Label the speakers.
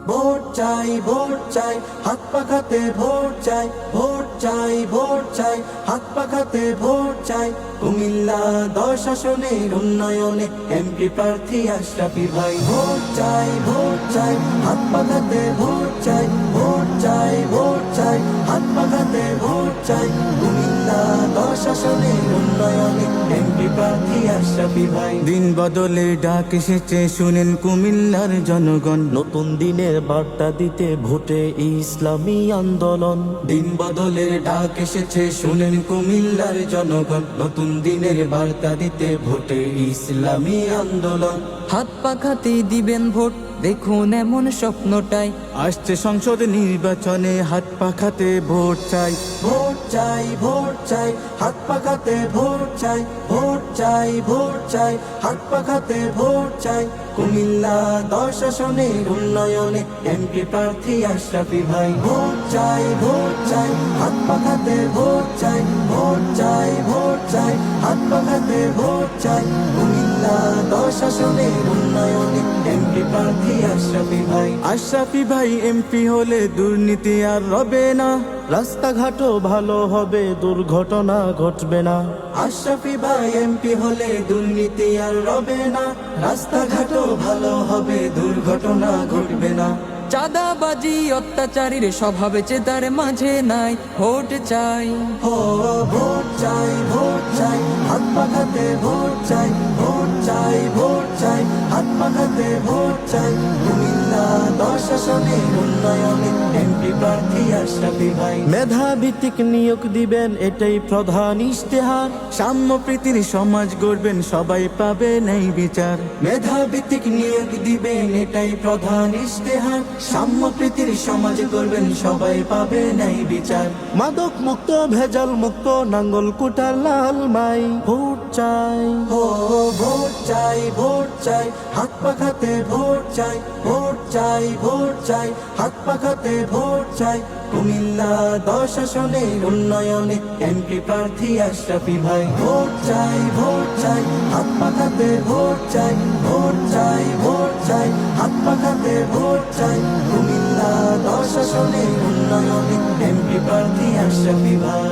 Speaker 1: Vote চাই vote চাই, হাত পাখাতে ভোট চাই, ভোট চাই ভোট চাই, হাত পাখাতে ভোট চাই। কুমিল্লা 10 আসনের উন্নয়নে এমপি প্রার্থী আশরাফি ভাই। ভোট চাই ভোট চাই, হাত পাখাতে ভোট চাই, ভোট চাই ভোট চাই, হাত পাখাতে ভোট চাই। কুমিল্লা 10 আসনের উন্নয়নে এমপি প্রার্থী আশরাফি ভাই।
Speaker 2: দিন বদলে ডাক এসেছে শুনেন কুমিল্লার জনগণ,
Speaker 3: নতুন দিনের বার্তা দিতে ভোটে ইসলামী আন্দোলন।
Speaker 1: দিন বদলের ডাক এসেছে শুনেন কুমিল্লার জনগণ, নতুন দিনের বার্তা দিতে ভোটে ইসলামী আন্দোলন।
Speaker 4: হাত পাখাতে দিবেন ভোট, দেখুন এমন স্বপ্নটাই।
Speaker 2: আসছে সংসদ নির্বাচনে হাত পাখাতে ভোট চাই।
Speaker 1: ভোট চাই ভোট চাই, হাত পাখাতে ভোট চাই, ভোট চাই ভোট চাই, হাত পাখাতে ভোট চাই। কুমিল্লা 10 আসনের উন্নয়নে এমপি প্রার্থী আশরাফি ভাই। ভোট চাই ভোট চাই, হাত পাখাতে ভোট চাই, ভোট চাই ভোট চাই, হাত পাখাতে ভোট চাই। কুমিল্লা 10 আসনের উন্নয়নে এমপি প্রার্থী আশরাফি ভাই।
Speaker 2: আশরাফি ভাই এমপি হলে দুর্নীতি আর রবে না,
Speaker 3: রাস্তাঘাটও ভালো হবে, দুর্ঘটনা ঘটবে না।
Speaker 1: আশরাফি ভাই এমপি হলে দুর্নীতি আর রবে না, রাস্তাঘাটও ভালো হবে, দুর্ঘটনা ঘটবে না।
Speaker 4: চাঁদাবাজি অত্যাচারীর স্বভাবে চেতার মাঝে নাই। ভোট চাই
Speaker 1: ও ভোট চাই ভোট চাই, হাত পাখাতে ভোট চাই, ভোট চাই ভোট চাই, হাত পাখাতে ভোট চাই। কুমিল্লা 10 আসনের উন্নয়নে এমপি প্রার্থী আশরাফি ভাই।
Speaker 3: মেধাভিত্তিক নিয়োগ দিবেন, এটাই প্রধান ইশতেহার।
Speaker 2: সাম্য প্রীতির সমাজ গড়বেন, সবাই পাবে ন্যায় বিচার।
Speaker 1: মেধাভিত্তিক নিয়োগ দিবেন, এটাই প্রধান ইশতেহার। সাম্য প্রীতির সমাজ করবেন, সবাই পাবে ন্যায় বিচার।
Speaker 3: মাদক মুক্ত, ভেজাল মুক্ত, নাঙ্গল কুটার লাল মাই। ভোট চাই
Speaker 1: ও ভোট চাই ভোট চাই, হাত পাখাতে ভোট চাই, ভোট চাই ভোট চাই, হাত পাখাতে ভোট চাই। কুমিল্লা 10 আসনের উন্নয়নে এমপি প্রার্থী আশরাফি ভাই। ভোট চাই ভোট চাই, হাত পাখাতে ভোট চাই, ভোট চাই ভোট চাই, হাত পাখাতে ভোট চাই। কুমিল্লা 10 আসনের উন্নয়নে এমপি প্রার্থী আশরাফি ভাই।